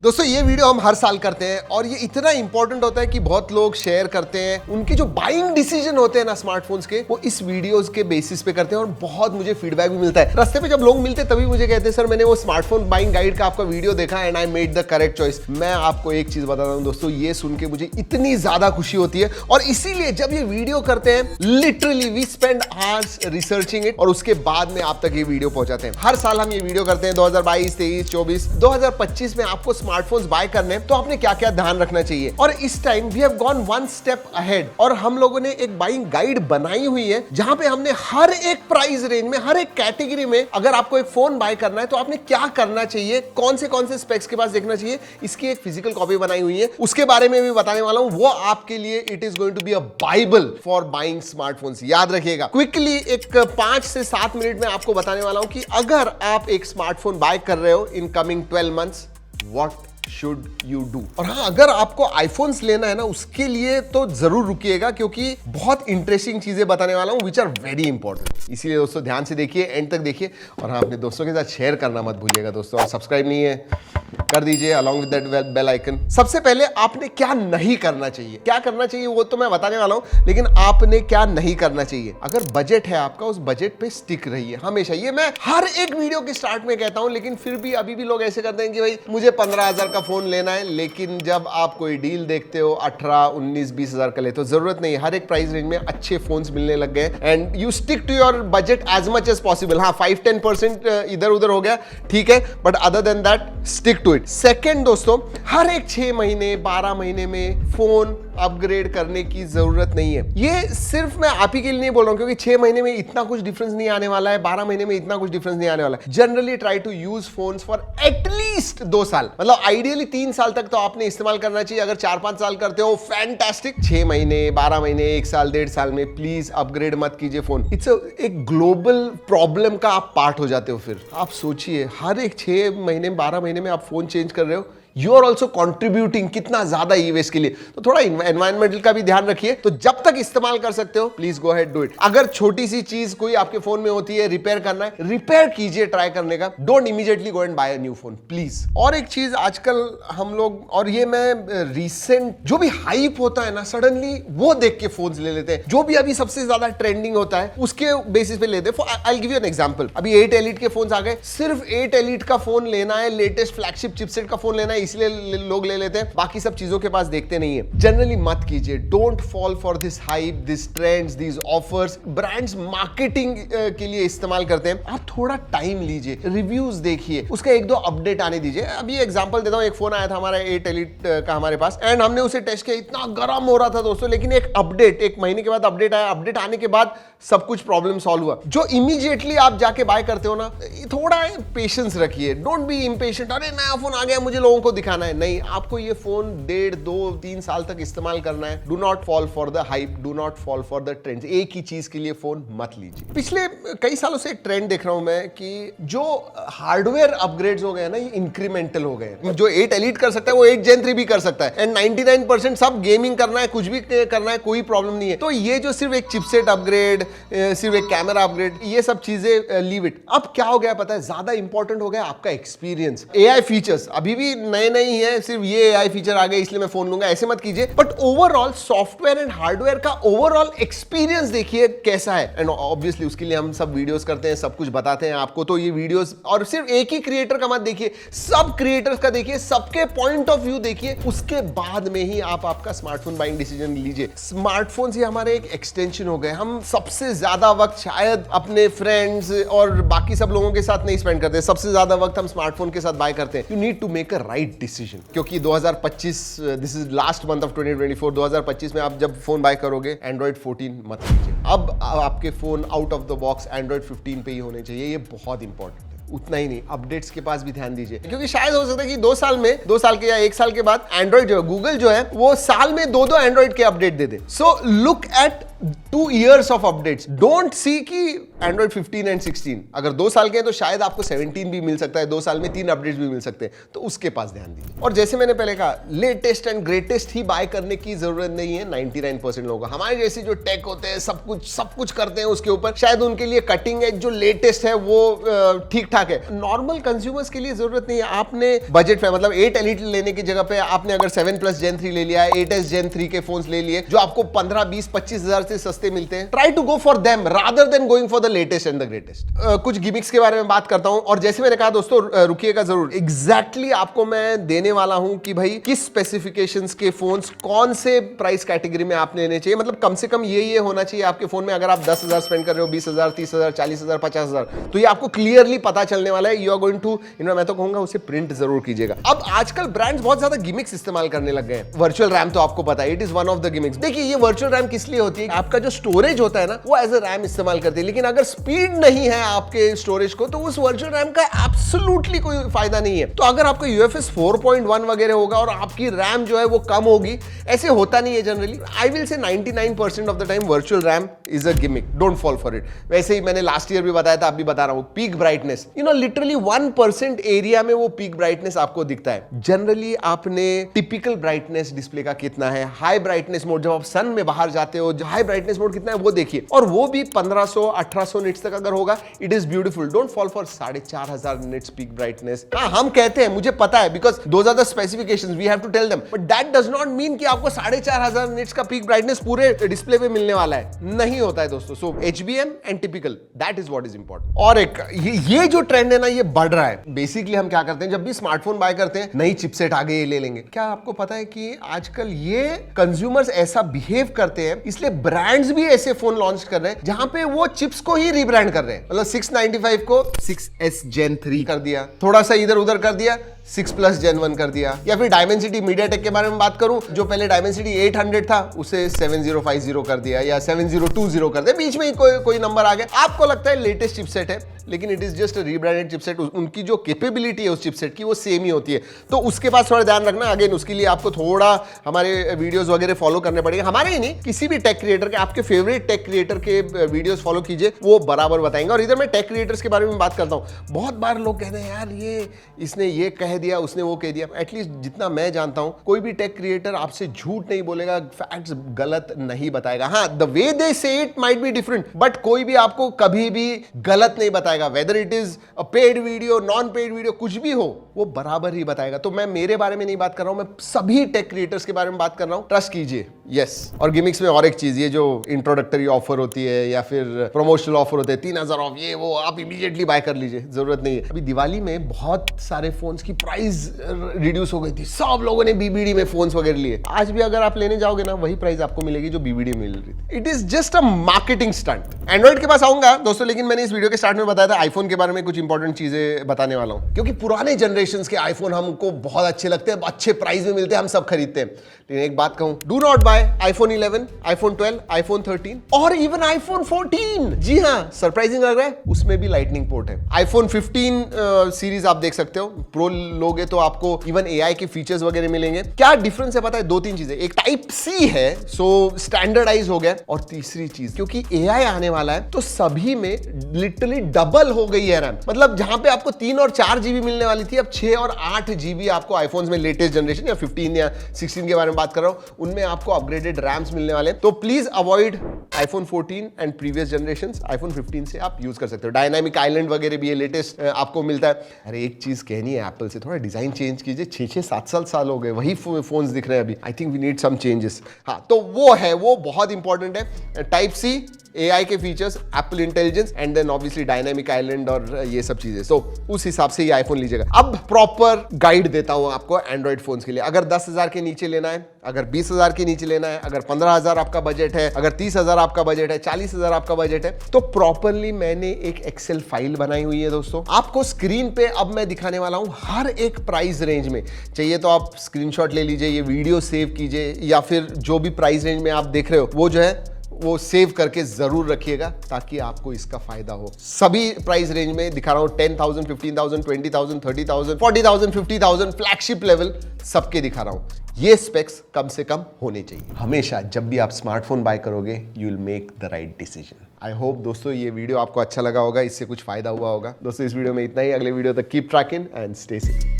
दोस्तों ये वीडियो हम हर साल करते हैं और ये इतना इंपॉर्टेंट होता है कि बहुत लोग शेयर करते हैं। उनके जो बाइंग डिसीजन होते हैं ना स्मार्टफोन्स के, वो इस वीडियोस के बेसिस पे करते हैं और बहुत मुझे फीडबैक भी मिलता है। रास्ते पे जब लोग मिलते हैं तभी मुझे कहते हैं सर मैंने वो स्मार्टफोन बाइंग गाइड का आपका वीडियो देखा and I made the correct choice. मैं आपको एक चीज बताता हूं दोस्तों, ये सुन के मुझे इतनी ज्यादा खुशी होती है और इसीलिए जब ये वीडियो करते हैं literally we spend hours researching it और उसके बाद में आप तक ये वीडियो पहुंचाते हैं। हर साल हम ये वीडियो करते हैं 2022, 23, 24, 2025 में आपको स्मार्टफोन्स बाय करने तो आपने क्या क्या ध्यान रखना चाहिए। और इस time we have gone one step ahead और हम लोगों ने एक बाइंग गाइड बनाई हुई है जहां पे हमने हर एक प्राइस रेंज में, हर एक कैटेगरी में अगर आपको एक फोन बाय करना है तो आपने क्या करना चाहिए, कौन से स्पेक्स के पास देखना चाहिए, इसकी एक फिजिकल कॉपी बनाई हुई है। उसके बारे में भी बताने वाला हूं। वो आपके लिए it is going to be a bible for buying smartphones. याद रखिएगा, क्विकली एक 5 से 7 मिनट में आपको बताने वाला हूं कि अगर आप एक स्मार्टफोन बाय कर रहे हो in coming 12 months, what should you do. और हाँ, अगर आपको आईफोन्स लेना है ना उसके लिए तो जरूर रुकिएगा क्योंकि बहुत इंटरेस्टिंग चीजें बताने वाला हूं विच आर वेरी इंपॉर्टेंट। इसीलिए दोस्तों ध्यान से देखिए, एंड तक देखिए और हाँ अपने दोस्तों के साथ शेयर करना मत भूलिएगा दोस्तों। और सब्सक्राइब नहीं है कर दीजिए along with that bell icon. सबसे पहले आपने क्या नहीं करना चाहिए, क्या करना चाहिए वो तो मैं बताने वाला हूं, लेकिन आपने क्या नहीं करना चाहिए। अगर बजट है आपका, उस बजट पे स्टिक रहिए हमेशा। ये मैं हर एक वीडियो के स्टार्ट में कहता हूं, लेकिन फिर भी अभी भी लोग ऐसे करते हैं कि भाई मुझे 15,000 का फोन लेना है, लेकिन जब आप कोई डील देखते हो 18, 19, 20,000 का लेते हो। जरूरत नहीं, हर एक प्राइस रेंज में अच्छे फोन्स मिलने लग गए and you stick to your budget as much as possible. हाँ 5-10% इधर उधर हो गया ठीक है, but other than that stick to it. Second दोस्तों, हर एक 6 महीने 12 महीने में फोन अपग्रेड करने की जरूरत नहीं है। ये सिर्फ मैं आप ही के लिए नहीं बोल रहा हूं क्योंकि 6 महीने में इतना कुछ डिफरेंस नहीं आने वाला है, 12 महीने में इतना कुछ डिफरेंस नहीं आने वाला है। Generally try to use phones for at least 2 साल, मतलब आइडियली 3 साल तक तो आपने इस्तेमाल करना चाहिए। अगर 4-5 साल करते हो फैंटास्टिक। 6 महीने 12 महीने 1 साल 1.5 साल में प्लीज अपग्रेड मत कीजिए फोन। इट्स एक ग्लोबल प्रॉब्लम का आप पार्ट हो जाते हो। फिर आप सोचिए हर एक 6 महीने 12 महीने में आप फोन चेंज कर रहे हो, यू आर ऑल्सो कॉन्ट्रीब्यूटिंग कितना ज्यादा ई वेस्ट के लिए। तो थोड़ा एनवायरमेंटल का भी ध्यान रखिए। तो जब तक इस्तेमाल कर सकते हो please go ahead do it. अगर छोटी सी चीज कोई आपके फोन में होती है, रिपेयर करना है, रिपेयर कीजिए ट्राई करने का। Don't immediately go and buy a new phone please. और एक चीज आजकल हम लोग, और ये मैं रिसेंट जो भी हाइप होता है ना सडनली वो देख के फोन्स ले लेते हैं। जो भी अभी सबसे ज्यादा ट्रेंडिंग होता है उसके बेसिस पे लेते हैं। I will give you an example. अभी 8 एलीट के फोन्स आ गए, सिर्फ 8 एलीट का फोन लेना है, लेटेस्ट फ्लैगशिप चिपसेट का फोन लेना है, इसलिए लोग ले लेते हैं, बाकी सब चीजों के पास देखते नहीं है। जनरली मत कीजिए। Don't fall for this hype, this trends, this offers. Brands marketing के लिए इस्तेमाल करते हैं। आप थोड़ा टाइम लीजिए, रिव्यूज देखिए, उसका 1-2 अपडेट आने दीजिए। अभी एग्जांपल देता हूं, एक फोन आया था हमारा 8 एलीट का हमारे पास एंड हमने उसे टेस्ट किया, इतना गर्म हो रहा था दोस्तों, लेकिन एक अपडेट 1 महीने के बाद अपडेट आया। अपडेट आने के बाद सब कुछ प्रॉब्लम सॉल्व हुआ। जो इमीडिएटली आप जाके बाय करते हो ना, थोड़ा पेशेंस रखिए। डोंट बी इम्पेशेंट, अरे नया फोन आ गया मुझे लोगों को दिखाना है। नहीं, आपको ये फोन 1.5, 2, 3 साल तक इस्तेमाल करना है। Do not fall for the hype, do not fall for the trends. एक ही चीज के लिए फोन मत लीजिए। पिछले कई सालों से एक ट्रेंड देख रहा हूं मैं कि जो हार्डवेयर अपग्रेड्स हो गए ना, ये इंक्रीमेंटल हो गए। जो 8 एलीट कर सकता है वो 8 Gen 3 भी कर सकता है एंड 99% सब गेमिंग करना है, कुछ भी करना है, कोई प्रॉब्लम नहीं है। तो ये जो सिर्फ एक चिपसेट अपग्रेड, सिर्फ एक कैमरा अपग्रेड, ये सब चीजें लीव इट। अब क्या हो गया पता है, ज्यादा इंपॉर्टेंट हो गया आपका एक्सपीरियंस। AI फीचर्स अभी भी नए नए ही है, सिर्फ ये AI फीचर आ गए इसलिए मैं फोन लूंगा, ऐसे मत कीजिए। But overall software and hardware का ओवरऑल एक्सपीरियंस देखिए कैसा है। एंड ऑब्वियसली उसके लिए हम सब वीडियोस करते हैं, सब कुछ बताते हैं आपको। तो ये वीडियोस, और सिर्फ एक ही क्रिएटर का मत देखिए, सब क्रिएटर्स का देखिए, सबके पॉइंट ऑफ व्यू देखिए। उसके बाद में ही आप आपका स्मार्टफोन बाइंग डिसीजन लीजिए। स्मार्टफोन ही हमारे एक एक्सटेंशन हो गए। हम सबसे ज्यादा वक्त शायद अपने फ्रेंड्स और बाकी सब लोगों के साथ नहीं स्पेंड करते, सबसे ज्यादा वक्त हम स्मार्टफोन के साथ बाय करते हैं। You need to make a right decision क्योंकि 2025, this is last month of 2024, 2025 में आप जब फोन बाय करोगे Android 14 मत लीजिए। अब आपके phone out of the box Android 15 पे ही होने चाहिए। ये बहुत इंपॉर्टेंट है। उतना ही नहीं, अपडेट्स के पास भी ध्यान दीजिए क्योंकि शायद हो सकता है कि 2 साल के या 1 साल के बाद एंड्रॉइड जो है, गूगल जो है, वो साल में 2 एंड्रॉइड के update they they. So look at 2 years of updates. Don't see कि एंड्रॉइड 15 एंड 16 अगर 2 साल के हैं तो शायद आपको 17 भी मिल सकता है, 2 साल में 3 अपडेट्स भी मिल सकते हैं, तो उसके पास ध्यान दीजिए। और जैसे मैंने पहले कहा, लेटेस्ट एंड ग्रेटेस्ट ही बाय करने की जरूरत नहीं है 99% लोगों को। हमारे जैसे जो टेक होते हैं, सब कुछ करते हैं उसके ऊपर, शायद उनके लिए कटिंग एज जो लेटेस्ट है वो ठीक ठाक है। नॉर्मल कंज्यूमर्स के लिए जरूरत नहीं है। आपने बजट पे मतलब 8 एलिट लेने की जगह पे आपने अगर 7 प्लस Gen 3 ले लिया है, 8s Gen 3 के फोन्स ले लिए जो आपको 15, 20, 25 हजार से सस्ते मिलते हैं, try to go for them rather than going for the latest and the greatest. कुछ गिमिक्स के बारे में बात करता हूं, और जैसे मैंने कहा दोस्तों, रुकिएगा जरूर, एग्जैक्टली आपको मैं देने वाला हूं कि भाई किस स्पेसिफिकेशंस के फोन्स कौन से प्राइस कैटेगरी में आप लेने चाहिए। मतलब कम से कम ये होना चाहिए आपके फोन में। अगर आप 10,000 स्पेंड कर रहे हो, 20,000, 30,000, 40,000, 50,000, तो ये आपको क्लियरली पता चलने वाला है। यू आर गोइंग टू, मैं तो कहूंगा उसे प्रिंट जरूर कीजिएगा। अब आजकल ब्रांड्स बहुत ज्यादा गिमिक्स इस्तेमाल करने लग गए हैं। वर्चुअल रैम तो आपको पता है, it is one of the gimmicks. देखिए, ये वर्चुअल रैम किस लिए होती है? आपका जो स्टोरेज होता है ना, वो एज अ रैम इस्तेमाल करते हैं, लेकिन अगर स्पीड नहीं है आपके स्टोरेज को, तो उस वर्चुअल रैम का एब्सोल्युटली कोई फायदा नहीं है। तो अगर आपको UFS 4.1 वगैरह होगा और आपकी रैम जो है वो कम होगी, ऐसे होता नहीं है generally. I will say 99% of the time virtual RAM is a gimmick, don't fall for it. वैसे ही मैंने लास्ट ईयर भी बताया था, अब भी बता रहा हूं, पीक ब्राइटनेस, लिटरली 1% एरिया में वो पीक ब्राइटनेस आपको दिखता है। जनरली आपने टिपिकल ब्राइटनेस डिस्प्ले का कितना है, हाई ब्राइटनेस मोड, जब आप सन में बाहर जाते हो, हाई ब्राइटनेस मोड कितना है वो देखिए, और वो भी 1500, 1800 निट्स तक अगर होगा, it is beautiful. Don't fall for 4500 nits peak brightness. हाँ, हम कहते हैं, मुझे पता है, because those are the specifications, we have to tell them, but that does not mean कि आपको 4500 निट्स का पीक ब्राइटनेस पूरे डिस्प्ले पे मिलने वाला है। नहीं होता है दोस्तों। सो HBM and typical, that is what is important. और एक ये जो ट्रेंड है ना, ये बढ़ रहा है। बेसिकली हम क्या करते हैं, जब भी स्मार्टफोन बाय करते हैं, नई चिपसेट आ गई, ये ले लेंगे। क्या आपको पता है कि आजकल ये कंज्यूमर्स ऐसा बिहेव करते हैं, इसलिए ब्रांड्स भी ऐसे फोन लॉन्च कर रहे हैं जहां पे वो चिप्स को ही रीब्रांड कर रहे हैं। मतलब 695 को 6S Gen 3 कर दिया, थोड़ा सा इधर उधर कर दिया, 6 Plus Gen 1 कर दिया। या फिर डायमेंसिटी, मीडियाटेक के बारे में बात करूं, जो पहले डायमेंसिटी 800 था उसे 7050 कर दिया या 7020 कर दिया, बीच में ही कोई नंबर आ गया। आपको लगता है लेटेस्ट चिपसेट है, लेकिन it is just rebranded chipset. उनकी जो कैपेबिलिटी है उस चिपसेट की, वो सेम ही होती है। तो उसके पास थोड़ा ध्यान रखना। अगेन, उसके लिए आपको थोड़ा हमारे वीडियोस वगैरह फॉलो करने पड़ेंगे। हमारे ही नहीं, किसी भी टेक क्रिएटर के, आपके फेवरेट टेक क्रिएटर के वीडियोस फॉलो कीजिए, वो बराबर बताएंगे। और इधर मैं टेक क्रिएटर्स के बारे में बात करता हूं। बहुत बार लोग कहते हैं, यार ये इसने ये कह दिया, उसने वो कह दिया। एटलीस्ट जितना मैं जानता हूं, कोई भी टेक क्रिएटर आपसे झूठ नहीं बोलेगा, फैक्ट्स गलत नहीं बताएगा। हाँ, द वे दे से it might be different, but कोई भी आपको कभी भी गलत नहीं बताएगा। Whether it is a paid video, non paid video, कुछ भी हो, वो बराबर ही बताएगा। तो मैं मेरे बारे में नहीं बात कर रहा हूं, मैं सभी टेक क्रिएटर्स के बारे में बात कर रहा हूं। ट्रस्ट कीजिए। यस। और गिमिक्स में और एक चीज, ये जो इंट्रोडक्टरी ऑफर होती है या फिर प्रमोशनल ऑफर होते हैं, 3000 ऑफ, ये वो, आप इमीडिएटली बाय कर लीजिए, जरूरत नहीं है। अभी दिवाली में बहुत सारे फोन्स की प्राइस रिड्यूस हो गई थी, सब लोगों ने BBD में फोन्स वगैरह लिए। आज भी अगर आप लेने जाओगे ना, वही प्राइस आपको मिलेगी जो BBD में मिल रही थी। It is just a marketing stunt. Android के पास आऊंगा दोस्तों, लेकिन मैंने इस वीडियो के स्टार्ट में बताया था, आईफोन के बारे में कुछ इंपॉर्टेंट चीजें बताने वाला हूं, क्योंकि पुराने जनरेशन के आईफोन हमको बहुत अच्छे लगते हैं, अच्छे प्राइस में मिलते हैं, हम सब खरीदते हैं। लेकिन एक बात कहूं, do not buy iPhone 11, iPhone 12, iPhone 13 और इवन iPhone 14। जी हाँ, सरप्राइजिंग लग रहा है, उसमें भी लाइटनिंग पोर्ट है। iPhone 15 सीरीज आप देख सकते हो, प्रो लोगे तो आपको इवन AI के फीचर्स वगैरह मिलेंगे। क्या डिफरेंस है पता है? 2-3 चीजें। एक Type-C है, सो स्टैंडर्डाइज हो गया। और तीसरी चीज, क्योंकि AI आने वाला है, तो सभी में लिटरली डबल हो गई है रैम। मतलब जहां पे आपको 3 और 4 GB मिलने वाली थी, अब 6 और 8 GB आपको आईफोन्स में, लेटेस्ट जनरेशन या 15 या 16 के बारे में बात कर रहा हूं, उनमें आपको अपग्रेडेड रैम्स मिलने वाले हैं। तो please avoid iPhone 14 and previous generation. iPhone 15 से आप यूज कर सकते हो। डायनामिक आइलैंड वगैरह भी ये लेटेस्ट आपको मिलता है। अरे एक चीज कहनी है एप्पल से, थोड़ा डिजाइन चेंज कीजिए। 6-6, 7 साल हो गए, वही फोन्स दिख रहे हैं अभी। I think we need some changes. हाँ, तो वो है, वो बहुत इंपॉर्टेंट है। Type-C, AI के features, Apple intelligence and then obviously dynamic island और ये सब चीजें। तो उस हिसाब से ये आईफोन लीजिएगा। अब प्रॉपर गाइड देता हूं आपको एंड्रॉइड फोन्स के लिए। अगर 10,000 के नीचे लेना है, अगर 20,000 के नीचे लेना है, अगर 15,000 आपका बजट है, अगर 30,000 आपका बजट है, 40,000 आपका बजट है, तो प्रॉपरली मैंने एक एक्सेल फाइल बनाई हुई है दोस्तों। आपको स्क्रीन पे अब मैं दिखाने वाला हूं हर एक प्राइस रेंज में। चाहिए तो आप स्क्रीनशॉट ले लीजिए, ये वीडियो सेव कीजिए, या फिर जो भी प्राइस रेंज में आप देख रहे हो वो जो है वो सेव करके जरूर रखिएगा ताकि आपको इसका फायदा हो। सभी प्राइस रेंज में दिखा रहा हूं, 10,000, 15,000, 20,000, 30,000, 40,000, 50,000 फ्लैगशिप लेवल सबके दिखा रहा हूं। ये स्पेक्स कम से कम होने चाहिए। हमेशा जब भी आप स्मार्टफोन बाय करोगे you will make the right decision. I hope दोस्तों ये वीडियो आपको अच्छा लगा होगा, इससे कुछ फायदा हुआ होगा। दोस्तों इस वीडियो में इतना ही। अगले वीडियो तक keep trekking and stay safe.